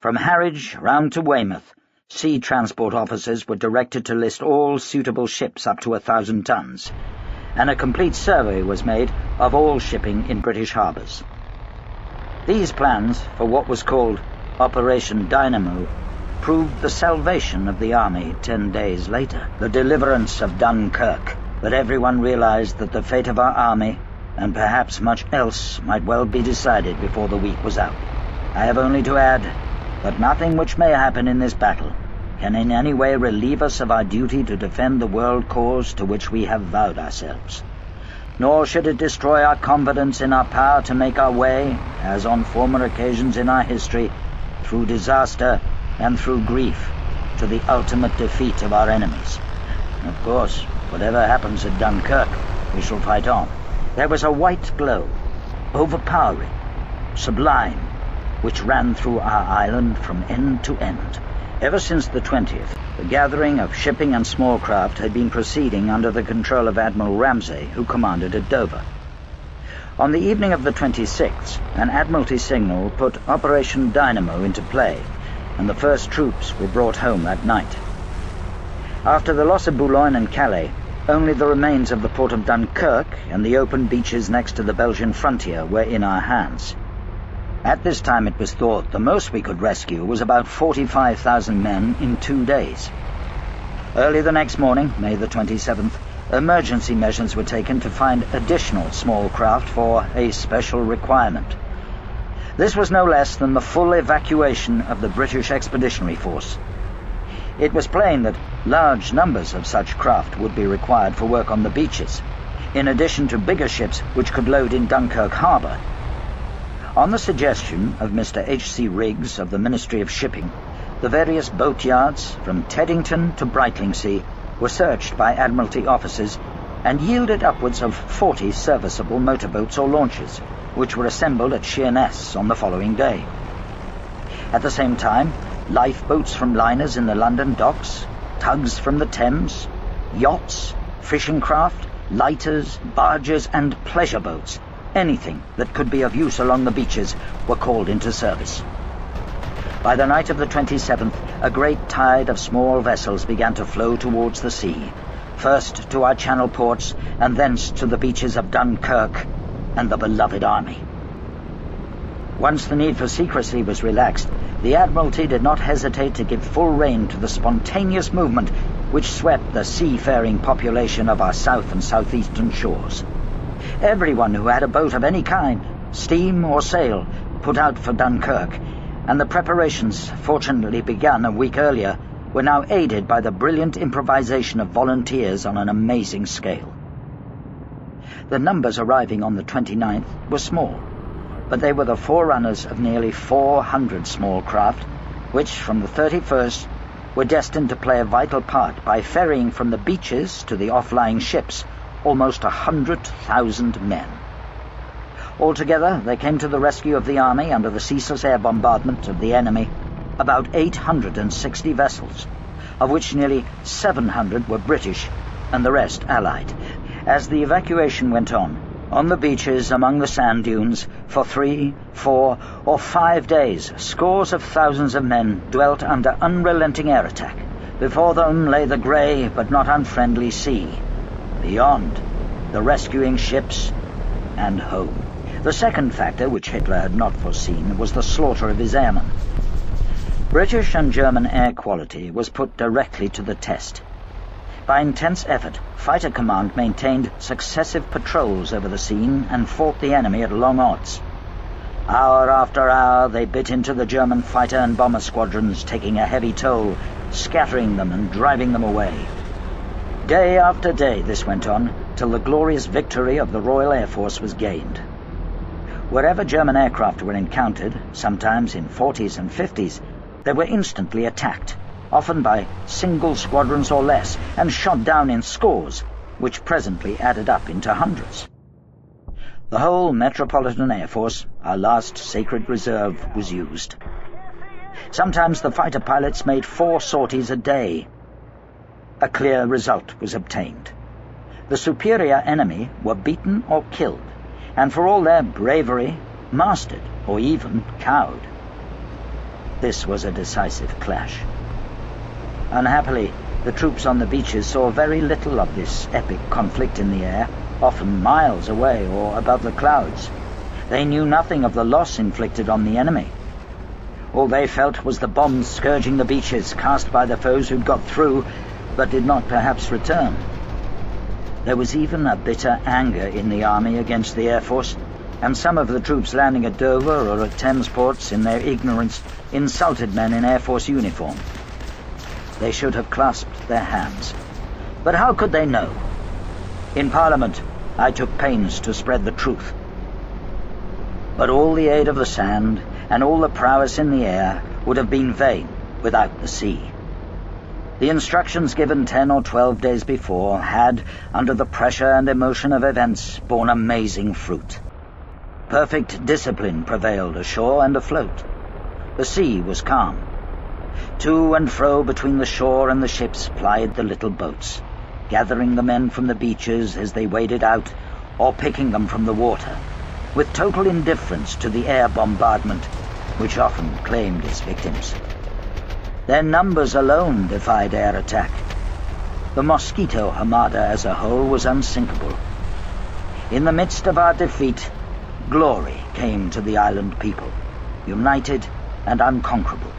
From Harwich round to Weymouth, sea transport officers were directed to list all suitable ships up to 1,000 tons, and a complete survey was made of all shipping in British harbours. These plans, for what was called Operation Dynamo, proved the salvation of the army 10 days later, the deliverance of Dunkirk. But everyone realized that the fate of our army, and perhaps much else, might well be decided before the week was out. I have only to add that nothing which may happen in this battle can in any way relieve us of our duty to defend the world cause to which we have vowed ourselves. Nor should it destroy our confidence in our power to make our way, as on former occasions in our history, through disaster and through grief, to the ultimate defeat of our enemies. Of course, whatever happens at Dunkirk, we shall fight on. There was a white glow, overpowering, sublime, which ran through our island from end to end. Ever since the 20th, the gathering of shipping and small craft had been proceeding under the control of Admiral Ramsay, who commanded at Dover. On the evening of the 26th, an Admiralty signal put Operation Dynamo into play, and the first troops were brought home that night. After the loss of Boulogne and Calais, only the remains of the port of Dunkirk and the open beaches next to the Belgian frontier were in our hands. At this time it was thought the most we could rescue was about 45,000 men in 2 days. Early the next morning, May the 27th, emergency measures were taken to find additional small craft for a special requirement. This was no less than the full evacuation of the British Expeditionary Force. It was plain that large numbers of such craft would be required for work on the beaches, in addition to bigger ships which could load in Dunkirk harbour. On the suggestion of Mr. H.C. Riggs of the Ministry of Shipping, the various boatyards from Teddington to Brightlingsea were searched by Admiralty officers and yielded upwards of 40 serviceable motorboats or launches, which were assembled at Sheerness on the following day. At the same time, lifeboats from liners in the London docks, tugs from the Thames, yachts, fishing craft, lighters, barges and pleasure boats, anything that could be of use along the beaches, were called into service. By the night of the 27th, a great tide of small vessels began to flow towards the sea, first to our channel ports and thence to the beaches of Dunkirk and the beloved army. Once the need for secrecy was relaxed, the Admiralty did not hesitate to give full rein to the spontaneous movement which swept the seafaring population of our south and southeastern shores. Everyone who had a boat of any kind, steam or sail, put out for Dunkirk, and the preparations, fortunately begun a week earlier, were now aided by the brilliant improvisation of volunteers on an amazing scale. The numbers arriving on the 29th were small, but they were the forerunners of nearly 400 small craft, which, from the 31st, were destined to play a vital part by ferrying from the beaches to the off-lying ships almost 100,000 men. Altogether, they came to the rescue of the army under the ceaseless air bombardment of the enemy, about 860 vessels, of which nearly 700 were British and the rest Allied. As the evacuation went on the beaches among the sand dunes, for 3, 4, or 5 days, scores of thousands of men dwelt under unrelenting air attack. Before them lay the grey but not unfriendly sea. Beyond, the rescuing ships and home. The second factor, which Hitler had not foreseen, was the slaughter of his airmen. British and German air quality was put directly to the test. By intense effort, Fighter Command maintained successive patrols over the scene and fought the enemy at long odds. Hour after hour they bit into the German fighter and bomber squadrons, taking a heavy toll, scattering them and driving them away. Day after day this went on, till the glorious victory of the Royal Air Force was gained. Wherever German aircraft were encountered, sometimes in 40s and 50s, they were instantly attacked, often by single squadrons or less, and shot down in scores, which presently added up into hundreds. The whole Metropolitan Air Force, our last sacred reserve, was used. Sometimes the fighter pilots made 4 sorties a day. A clear result was obtained. The superior enemy were beaten or killed, and for all their bravery, mastered or even cowed. this was a decisive clash. Unhappily, the troops on the beaches saw very little of this epic conflict in the air, often miles away or above the clouds. They knew nothing of the loss inflicted on the enemy. All they felt was the bombs scourging the beaches, cast by the foes who'd got through, but did not perhaps return. There was even a bitter anger in the army against the Air Force, and some of the troops landing at Dover or at Thames ports in their ignorance insulted men in Air Force uniform. They should have clasped their hands. But how could they know? In Parliament, I took pains to spread the truth. But all the aid of the sand and all the prowess in the air would have been vain without the sea. The instructions given 10 or 12 days before had, under the pressure and emotion of events, borne amazing fruit. Perfect discipline prevailed ashore and afloat. The sea was calm. To and fro between the shore and the ships plied the little boats, gathering the men from the beaches as they waded out, or picking them from the water, with total indifference to the air bombardment, which often claimed its victims. Their numbers alone defied air attack. The Mosquito Armada as a whole was unsinkable. In the midst of our defeat, glory came to the island people, united and unconquerable.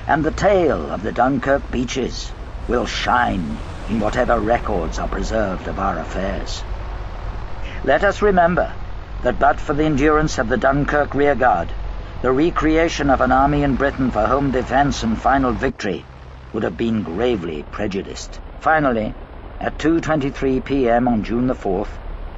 And the tale of the Dunkirk beaches will shine in whatever records are preserved of our affairs. Let us remember that but for the endurance of the Dunkirk rearguard, the recreation of an army in Britain for home defense and final victory would have been gravely prejudiced. Finally, at 2:23 p.m. on June the 4th,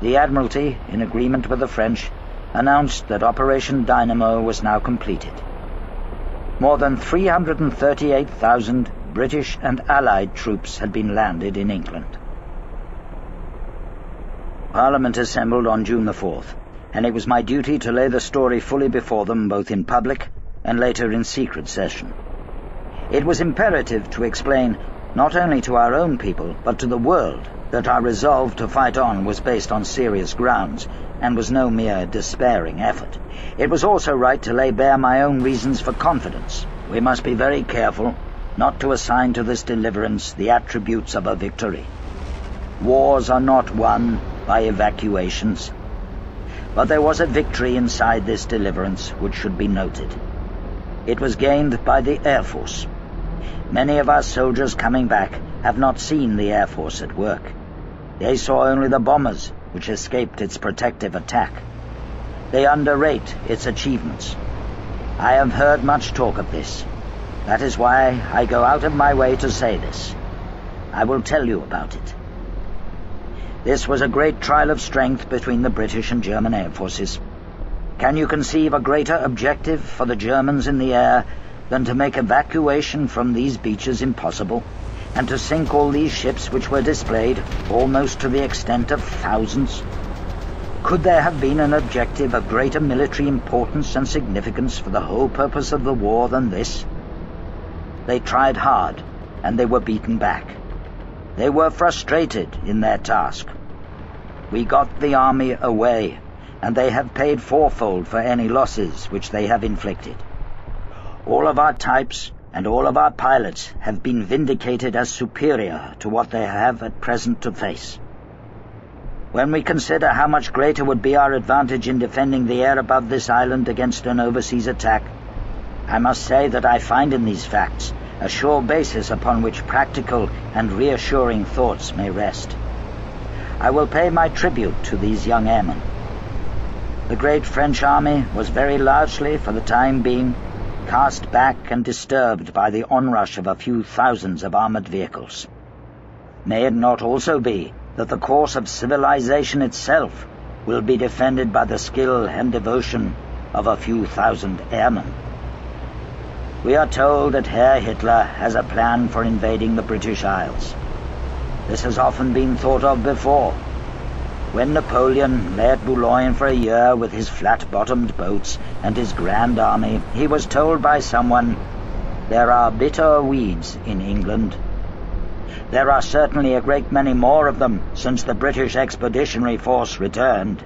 the Admiralty, in agreement with the French, announced that Operation Dynamo was now completed. More than 338,000 British and Allied troops had been landed in England. Parliament assembled on June the 4th, and it was my duty to lay the story fully before them, both in public and later in secret session. It was imperative to explain, not only to our own people, but to the world, that our resolve to fight on was based on serious grounds, and was no mere despairing effort. It was also right to lay bare my own reasons for confidence. We must be very careful not to assign to this deliverance the attributes of a victory. Wars are not won by evacuations. But there was a victory inside this deliverance which should be noted. It was gained by the Air Force. Many of our soldiers coming back have not seen the Air Force at work. They saw only the bombers, which escaped its protective attack. They underrate its achievements. I have heard much talk of this. That is why I go out of my way to say this. I will tell you about it. This was a great trial of strength between the British and German air forces. Can you conceive a greater objective for the Germans in the air than to make evacuation from these beaches impossible, and to sink all these ships which were displayed, almost to the extent of thousands? Could there have been an objective of greater military importance and significance for the whole purpose of the war than this? They tried hard, and they were beaten back. They were frustrated in their task. We got the army away, and they have paid fourfold for any losses which they have inflicted. All of our types and all of our pilots have been vindicated as superior to what they have at present to face. When we consider how much greater would be our advantage in defending the air above this island against an overseas attack, I must say that I find in these facts a sure basis upon which practical and reassuring thoughts may rest. I will pay my tribute to these young airmen. The great French army was very largely, for the time being, cast back and disturbed by the onrush of a few thousands of armored vehicles. May it not also be that the course of civilization itself will be defended by the skill and devotion of a few thousand airmen? We are told that Herr Hitler has a plan for invading the British Isles. This has often been thought of before. When Napoleon lay at Boulogne for a year with his flat-bottomed boats and his grand army, he was told by someone, "There are bitter weeds in England." There are certainly a great many more of them since the British Expeditionary Force returned.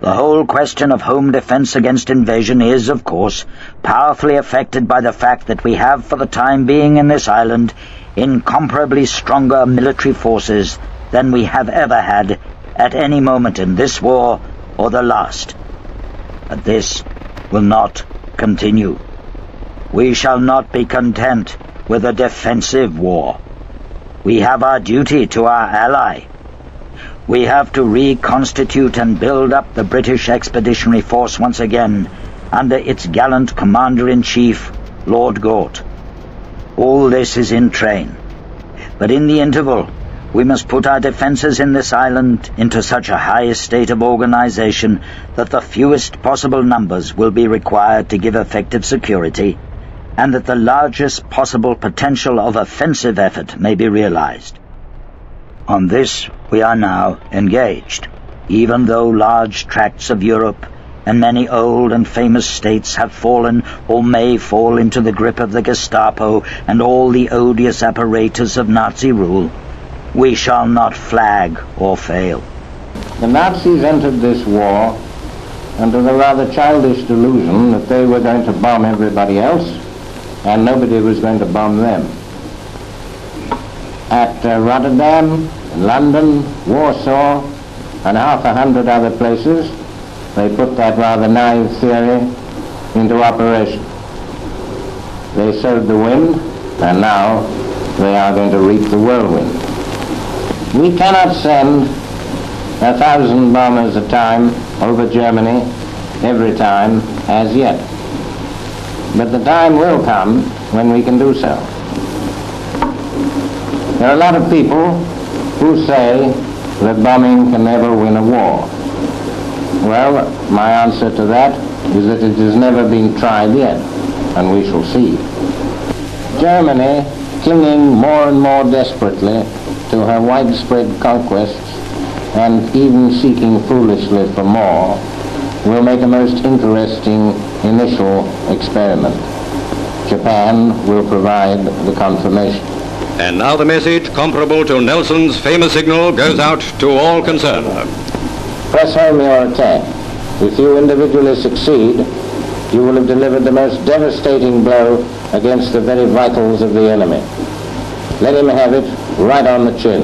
The whole question of home defense against invasion is, of course, powerfully affected by the fact that we have, for the time being in this island, incomparably stronger military forces than we have ever had at any moment in this war or the last. But this will not continue. We shall not be content with a defensive war. We have our duty to our ally. We have to reconstitute and build up the British Expeditionary Force once again under its gallant Commander-in-Chief, Lord Gort. All this is in train. But in the interval, we must put our defences in this island into such a high state of organisation that the fewest possible numbers will be required to give effective security, and that the largest possible potential of offensive effort may be realised. On this we are now engaged, even though large tracts of Europe and many old and famous states have fallen or may fall into the grip of the Gestapo and all the odious apparatus of Nazi rule. We shall not flag or fail. The Nazis entered this war under the rather childish delusion that they were going to bomb everybody else and nobody was going to bomb them. At Rotterdam, London, Warsaw, and 100 other places, they put that rather naive theory into operation. They sowed the wind, and now they are going to reap the whirlwind. We cannot send 1,000 bombers a time over Germany every time as yet. But the time will come when we can do so. There are a lot of people who say that bombing can never win a war. Well, my answer to that is that it has never been tried yet, and we shall see. Germany, clinging more and more desperately to her widespread conquests and even seeking foolishly for more, will make a most interesting initial experiment. Japan will provide the confirmation. And now the message, comparable to Nelson's famous signal, goes out to all concerned. Press home your attack. If you individually succeed, you will have delivered the most devastating blow against the very vitals of the enemy. Let him have it right on the chin.